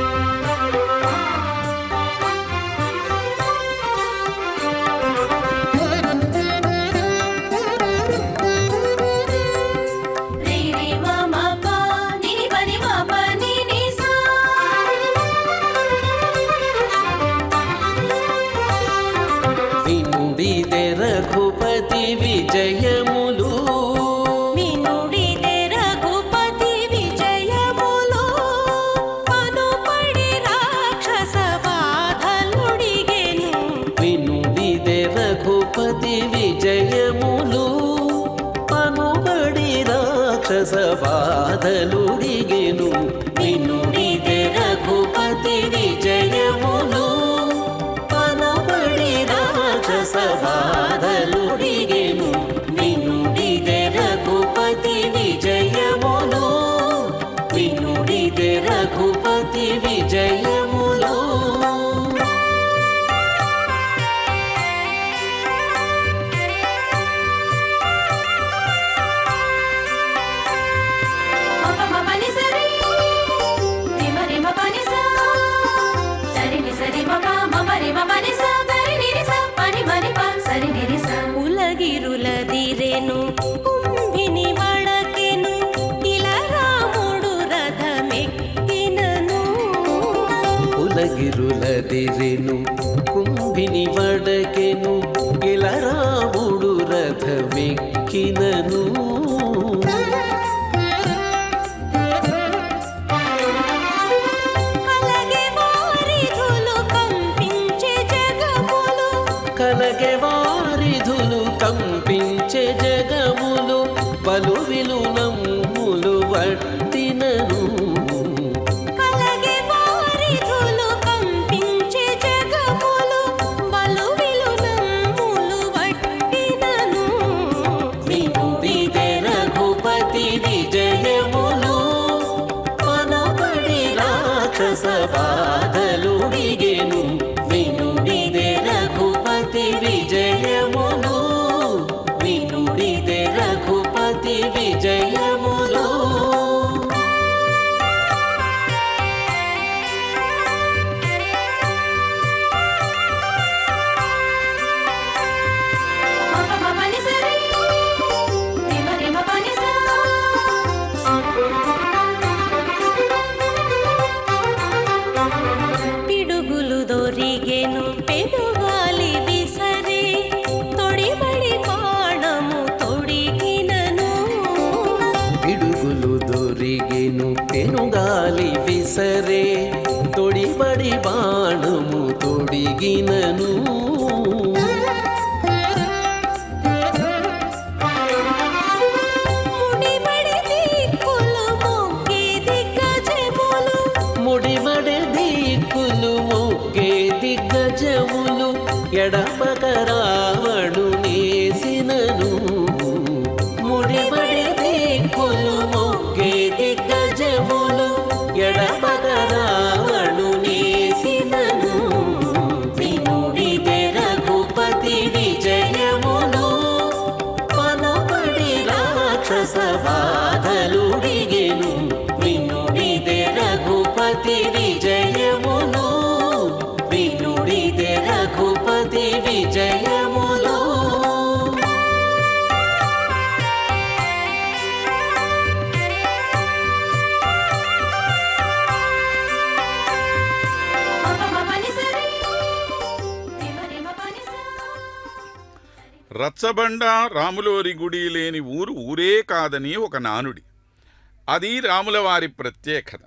రఘుపతి విజయములు వినుడిదే రఘుపతి విజయములు పనుపడి రాక్షస బాధలుడిగెను. వినుడిదే రఘుపతి విజయములు పనుబడి రాక్షస బాధలుడిగెను. వినుడిదే రఘుపతి విజయములు పనుబడి రాక్షస బాధలుడిగెను. వినుడిదే రఘుపతి విజయములు వినుడిదే రఘుపతి విజయములు. ఉలగిరులదిరెను కుంభిని వడకెను ఇలా రాముడు రథమెక్కినను. ఉలగిరుల కదిరెను కుంభిని వడకెను ఇలా రాముడు రథమెక్కినను కలగే వారిధులు కలగె వారిధులు కంపించే జగములు కంపించే జగములు పలు విలునమ్ములు వట్టినను కలగే వారిధులు కంపించే జగములు బలువిలునమ్ములు వట్టినను వినుడిదే రఘుపతి విజయములు మనబడి రాక్షస బాధలుడిగెను వినుడిదే రఘుపతి విజయములు వినుడిదే రఘుపతి విజయములు పిడుగులు దొరిగెను పెనుగాలి విసరే తొడిబడి బాణము తొడిగినను పిడుగులు దొరిగెను పెనుగాలి విసరే తొడిబడి బాణము తొడిగినను ముడిబడి దిక్కులు మొక్కే దిగ్గజములు ముడిబడి దిక్కులు మొక్కే దిగ్గజములు ఎడపక రావణు నేసినను ముడిబడి దిక్కులు మొక్కే దిగ్గజములు ఎడపక రావణు నేసినను వినుడిదే రఘుపతి విజయములు పనపడి రాక్షస బాధలుడిగెను వినుడిదే రఘుపతి విజయములు వినుడిదే రఘుపతి విజయములు రచ్చబండ రాములోరి గుడి లేని ఊరు ఊరే కాదని ఒక నానుడి. అది రాముల వారి ప్రత్యేకత,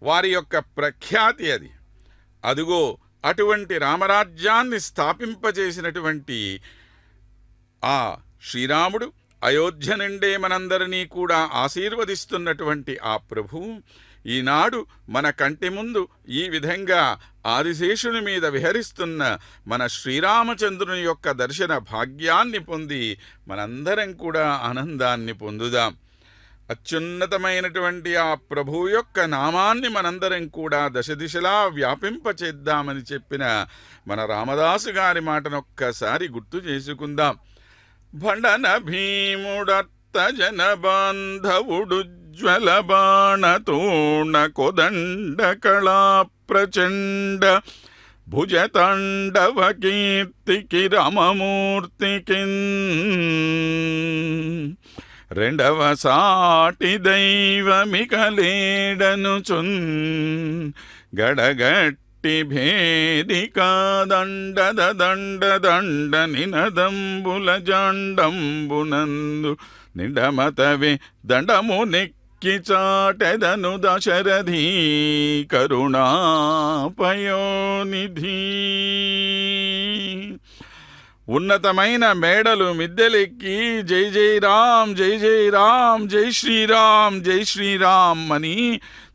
వారి యొక్క ప్రఖ్యాతి అది. అదుగో అటువంటి రామరాజ్యాన్ని స్థాపింపచేసినటువంటి ఆ శ్రీరాముడు, అయోధ్య నుండే మనందరినీ కూడా ఆశీర్వదిస్తున్నటువంటి ఆ ప్రభువు ఈనాడు మన కంటి ముందు ఈ విధంగా ఆదిశేషుని మీద విహరిస్తున్న మన శ్రీరామచంద్రుని యొక్క దర్శన భాగ్యాన్ని పొంది మనందరం కూడా ఆనందాన్ని పొందుదాం. అత్యున్నతమైనటువంటి ఆ ప్రభువు యొక్క నామాన్ని మనందరం కూడా దశ దిశలా వ్యాపింపచేద్దామని చెప్పిన మన రామదాసు గారి మాటనొక్కసారి గుర్తు చేసుకుందాం. భండన భీముడత్త జన బాంధవుడుజ్వల బాణతోణ కొదండ కళా ప్రచండ భుజతాండవ కీర్తికి రామమూర్తికి రెండవ సాటి దైవమిక లేడనుచున్ గడగట్టి భేదికా దండద దండ దండ నినదంబుల జాండంబునందు నిడమతవే దండము నెక్కి చాటెదను దశరథీ కరుణాపయోనిధి. ఉన్నతమైన మేడలు మిద్దెలెక్కి జై జై రామ్ జై జై రామ్ జై శ్రీరామ్ జై శ్రీరామ్ అని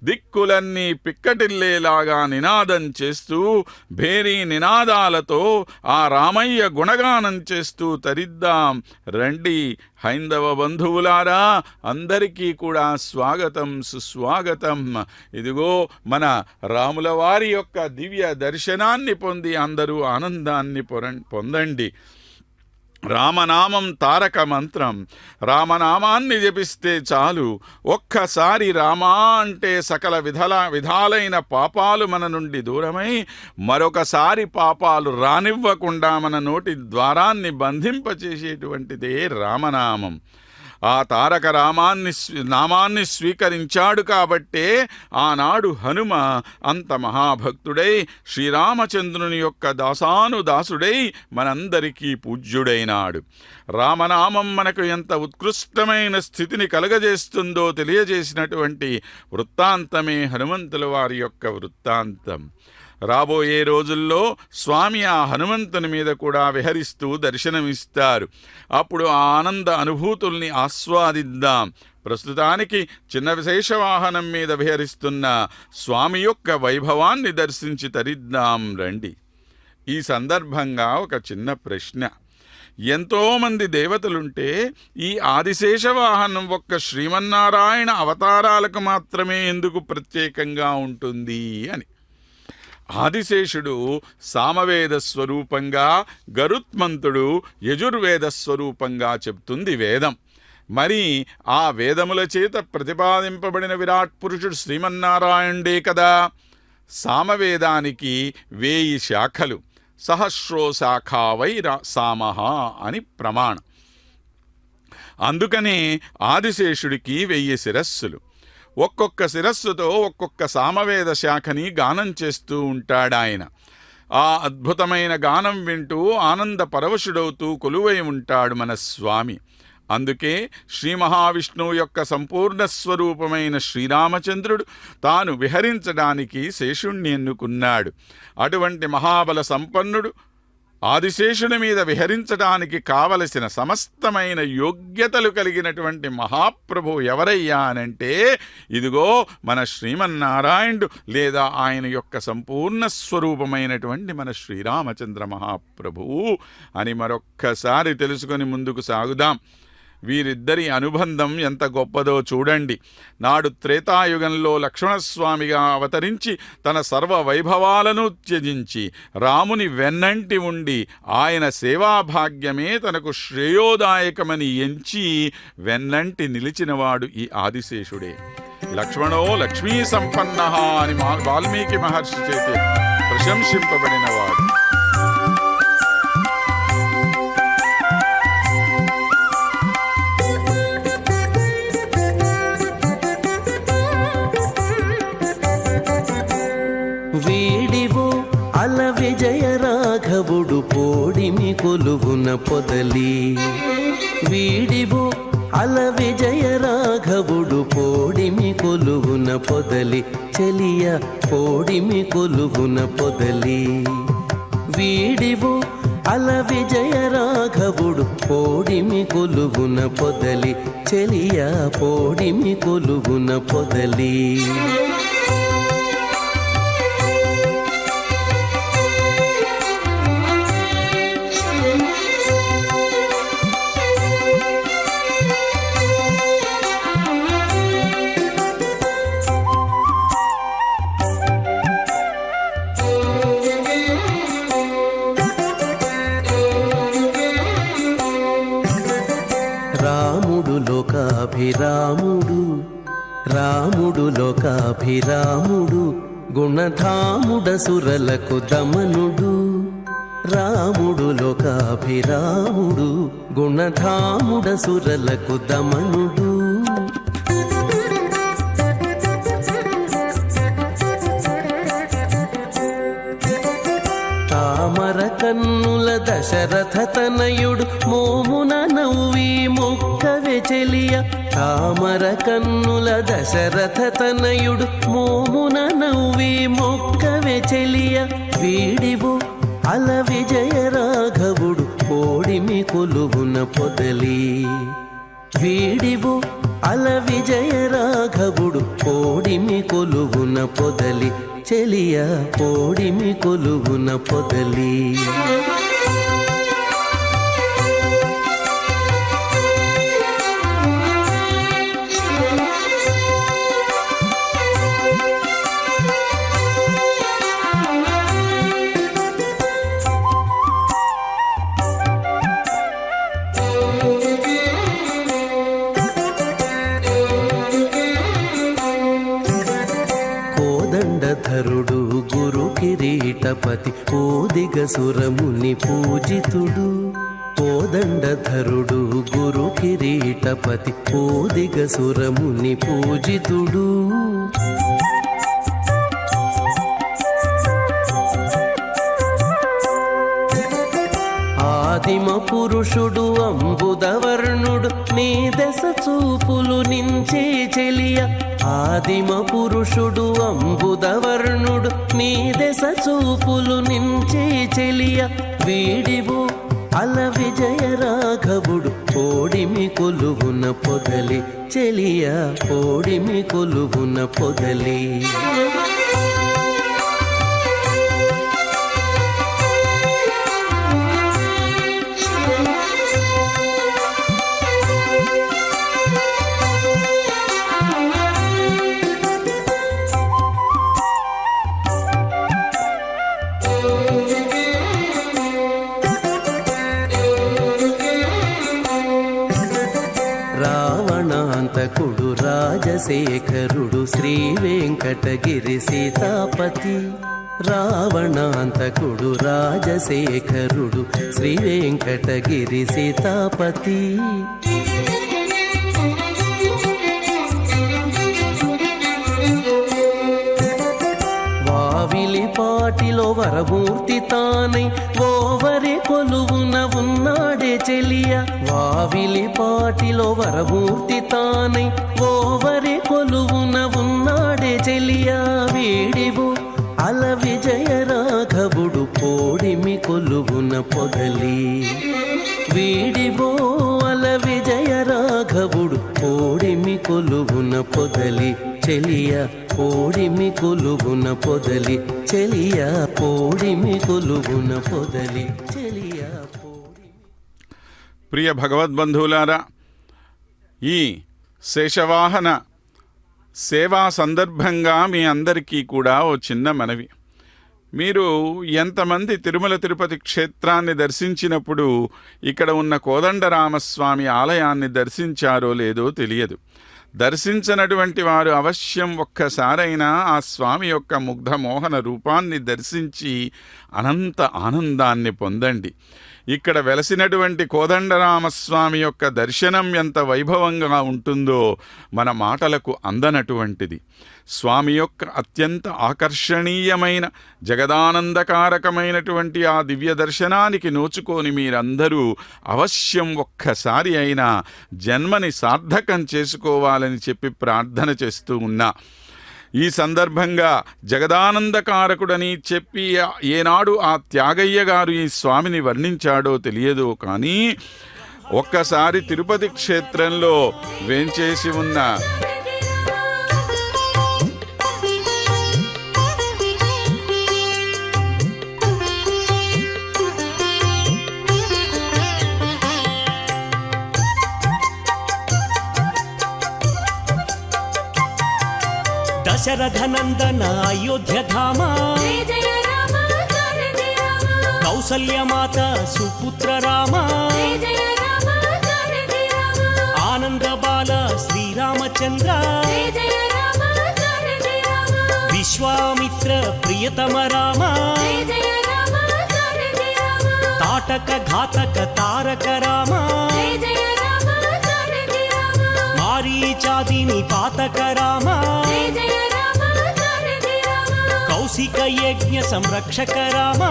దిక్కులన్నీ పిక్కటిల్లేలాగా నినాదం చేస్తూ భేరీ నినాదాలతో ఆ రామయ్య గుణగానం చేస్తూ తరిద్దాం రండి. హైందవ బంధువులారా, అందరికీ కూడా స్వాగతం సుస్వాగతం. ఇదిగో మన రాముల వారి యొక్క దివ్య దర్శనాన్ని పొంది అందరూ ఆనందాన్ని పొందండి. రామనామం తారక మంత్రం. రామనామాన్ని జపిస్తే చాలు. ఒక్కసారి రామా అంటే సకల విధాలైన పాపాలు మన నుండి దూరమై మరొకసారి పాపాలు రానివ్వకుండా మన నోటి ద్వారాన్ని బంధింపచేసేటువంటిదే రామనామం. ఆ తారక నామాన్ని స్వీకరించాడు కాబట్టే ఆనాడు హనుమ అంత మహాభక్తుడై శ్రీరామచంద్రుని యొక్క దాసానుదాసుడై మనందరికీ పూజ్యుడైనాడు. రామనామం మనకు ఎంత ఉత్కృష్టమైన స్థితిని కలగజేస్తుందో తెలియజేసినటువంటి వృత్తాంతమే హనుమంతుల వారి యొక్క వృత్తాంతం. రాబోయే రోజుల్లో స్వామి ఆ హనుమంతుని మీద కూడా విహరిస్తూ దర్శనమిస్తారు. అప్పుడు ఆ ఆనంద అనుభూతుల్ని ఆస్వాదిద్దాం. ప్రస్తుతానికి చిన్న విశేష వాహనం మీద విహరిస్తున్న స్వామి యొక్క వైభవాన్ని దర్శించి తరిద్దాం రండి. ఈ సందర్భంగా ఒక చిన్న ప్రశ్న. ఎంతోమంది దేవతలుంటే ఈ ఆదిశేష వాహనం ఒక్క శ్రీమన్నారాయణ అవతారాలకు మాత్రమే ఎందుకు ప్రత్యేకంగా ఉంటుంది అని. ఆదిశేషుడు సామవేద స్వరూపంగా, గరుత్మంతుడు యజుర్వేద స్వరూపంగా చెప్తుంది వేదం. మరి ఆ వేదముల చేత ప్రతిపాదింపబడిన విరాట్ పురుషుడు శ్రీమన్నారాయణుడే కదా. సామవేదానికి 1000 శాఖలు, సహస్రో శాఖా వై సామః అని ప్రమాణం. అందుకనే ఆదిశేషుడికి 1000 శిరస్సులు. ఒక్కొక్క శిరస్సుతో ఒక్కొక్క సామవేద శాఖని గానం చేస్తూ ఉంటాడాయన. ఆ అద్భుతమైన గానం వింటూ ఆనంద పరవశుడవుతూ కొలువై ఉంటాడు మన స్వామి. అందుకే శ్రీ మహావిష్ణువు యొక్క సంపూర్ణ స్వరూపమైన శ్రీరామచంద్రుడు తాను విహరించడానికి శేషుణ్ణి ఎన్నుకున్నాడు. అటువంటి మహాబల సంపన్నుడు ఆదిశేషుని మీద విహరించడానికి కావలసిన సమస్తమైన యోగ్యతలు కలిగినటువంటి మహాప్రభు ఎవరయ్యా అనంటే ఇదిగో మన శ్రీమన్నారాయణుడు, లేదా ఆయన యొక్క సంపూర్ణ స్వరూపమైనటువంటి మన శ్రీరామచంద్ర మహాప్రభువు అని మరొక్కసారి తెలుసుకొని ముందుకు సాగుదాం. వీరిద్దరి అనుబంధం ఎంత గొప్పదో చూడండి. నాడు త్రేతాయుగంలో లక్ష్మణస్వామిగా అవతరించి తన సర్వ వైభవాలను త్యజించి రాముని వెన్నంటి ఉండి ఆయన సేవాభాగ్యమే తనకు శ్రేయోదాయకమని ఎంచి వెన్నంటి నిలిచినవాడు ఈ ఆదిశేషుడే. లక్ష్మణో లక్ష్మీ సంపన్న అని వాల్మీకి మహర్షి చేత ప్రశంసింపబడినవాడు. వీడివో అల విజయ రాఘవుడు పోడిమి కొలువున పొదలి. వీడివో అల విజయ రాఘవుడు పోడిమి కొలువున పొదలి. చెలియ పోడిమి కొలువున పొదలి. వీడివో అల విజయ రాఘవుడు పోడిమి కొలువున పొదలి. చెలియ పోడిమి కొలువున పొదలి. రాముడు లోకాభిరాముడు గుణధాముడ సురలకు దమనుడు. రాముడు లోకాభిరాముడు గుణధాముడ సురలకు దమనుడు. తామర కన్నుల దశరథ తనయుడు మోమున నవ్వి మొక్కవే చెలియ. తామర కన్నుల దశరథ తనయుడు మోమున నవ్వి మొక్కవే చెలియ. వీడివు అల విజయ రాఘవుడు పోడిమి కొలువున పొదలి. వీడివు అల విజయ రాఘవుడు పోడిమి కొలువున పొదలి. చెలియ పోడిమి కొలువున పొదలి. కోదండధరుడు గురు కిరీటపతి ఓదిగ సురముని పూజితుడు. కోదండధరుడు గురు కిరీటపతి పోదిగ సురముని పూజితుడు ఆదిమ పురుషుడు అంబుదవర్ణుడు నీ దశ చూపులు నించే చెలియ ఆదిమ పురుషుడు అంబుదవర్ణుడు నీ దశ చూపులు నించే చెలియ వీడివు అల విజయ రాఘవుడు పోడిమి కొలువున పొదలి చెలియ పోడిమి కొలువున పొదలి రావణాంతకుడు రాజశేఖరుడు శ్రీ వెంకటగిరి సీతాపతి రావణాంతకుడు రాజశేఖరుడు శ్రీ వెంకటగిరి సీతాపతి వావిలిపాటిలో వరమూర్తి తానై ఓవరి కొలువున ఉన్నాడే చెలియ వావిలిపాటిలో వరమూర్తి తానై ఓవరి కొలువున ఉన్నాడే చెలియ వీడివు అల విజయ రాఘవుడు పోడిమి కొలువున పొదలి వీడివో అల విజయ రాఘవుడు పోడిమి కొలువున పొదలి చెలియ పోడిమి కొలువున పొదలి చెలియ పోడిమి కొలువున పొదలి చెలియ ప్రియ భగవద్బంధువులారా, ఈ శేషవాహన సేవా సందర్భంగా మీ అందరికీ కూడా ఓ చిన్న మనవి. మీరు ఎంతమంది తిరుమల తిరుపతి క్షేత్రాన్ని దర్శించినప్పుడు ఇక్కడ ఉన్న కోదండరామస్వామి ఆలయాన్ని దర్శించారో లేదో తెలియదు. దర్శించనటువంటి వారు అవశ్యం ఒక్కసారైనా ఆ స్వామి యొక్క ముగ్ధ మోహన రూపాన్ని దర్శించి అనంత ఆనందాన్ని పొందండి. ఇక్కడ వెలసినటువంటి కోదండరామస్వామి యొక్క దర్శనం ఎంత వైభవంగా ఉంటుందో మన మాటలకు అందనటువంటిది. స్వామి యొక్క అత్యంత ఆకర్షణీయమైన జగదానందకారకమైనటువంటి ఆ దివ్య దర్శనానికి నోచుకొని మీరందరూ అవశ్యం ఒక్కసారి అయినా జన్మని సార్థకం చేసుకోవాలని చెప్పి ప్రార్థన చేస్తూ ఉన్నా. ఈ సందర్భంగా జగదానందకారకుడని చెప్పి ఏనాడు ఆ త్యాగయ్య గారు ఈ స్వామిని వర్ణించాడో తెలియదో కానీ ఒక్కసారి తిరుపతి క్షేత్రంలో వేంచేసి ఉన్న దశరథనందన అయోధ్యధామ కౌసల్యమాత సుపుత్ర రామ ఆనందబాల శ్రీరామచంద్ర విశ్వామిత్ర ప్రియతమ రామ తాటక ఘాతక తారక రామ మారీచాదిని పాతక రామ కౌశిక యజ్ఞ సంరక్షక రామ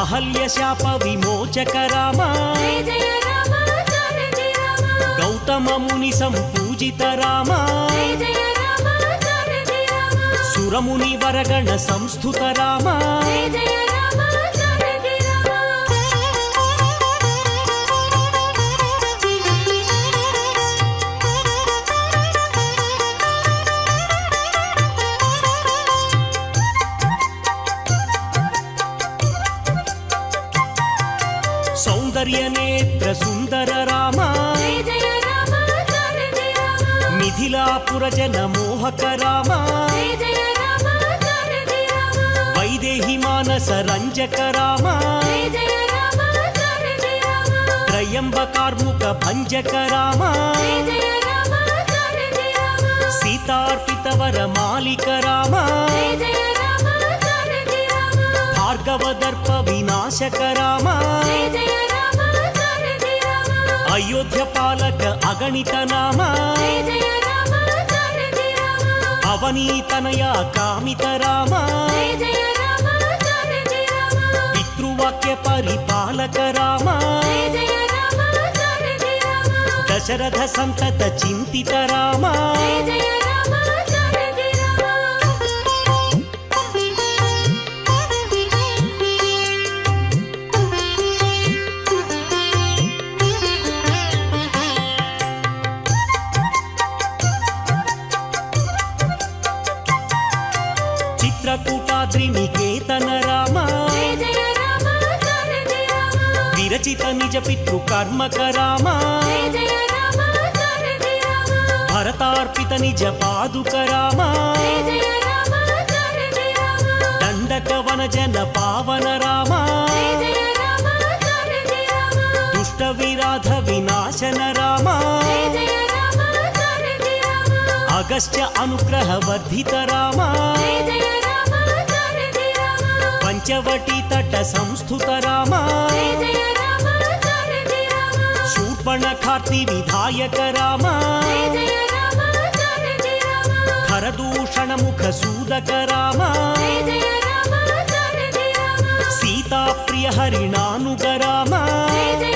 అహల్య శాప విమోచక రామ గౌతమ ముని సంపూజిత రామ సురముని వరగణ సంస్థుత రామ సౌందర్యనేత్ర సుందర రామ మిథిలాపుర జన మోహక రామ వైదేహి మానస రంజక రామ త్రయంబకార్ముక భంజక రామ సీతార్పిత వర మాలిక రామ భార్గవ భార్గవదర్ప వినాశక రామ జయ జయ రామ సారథి రామ అయోధ్య పాలక అగణిత నామ జయ జయ రామ సారథి రామ అవనీతనయ కామిత రామ జయ జయ రామ సారథి రామ పితృవాక్య పరిపాలక రామ జయ జయ రామ సారథి రామ దశరథ సంతత చింతిత రామ జయ జయ రామ సారథి రామ చిత్రకూటాద్రి నికేతన రామ జయ జయ రామ సారథి రామ విరచిత నిజ పితృ కర్మక రామ జయ జయ రామ సారథి రామ భరతార్పిత నిజ పాదుక రామ జయ జయ రామ సారథి రామ దండక వన జన పావన రామ జయ జయ రామ సారథి రామ దుష్ట విరాధ వినాశన రామ జయ జయ రామ సారథి రామ అగస్త్య అనుగ్రహ వర్ధిత రామ జయ జయ రామ సారథి రామ పంచవటి తట సంస్థుత రామ జయ జయ రామ సారథి రామ శూర్పణఖార్తి విధాయక రామ జయ జయ రామ సారథి రామ ఖరదూషణ ముఖ సూదక రామ జయ జయ రామ సారథి రామ సీతా ప్రియ హరిణానుగ రామ జయ జయ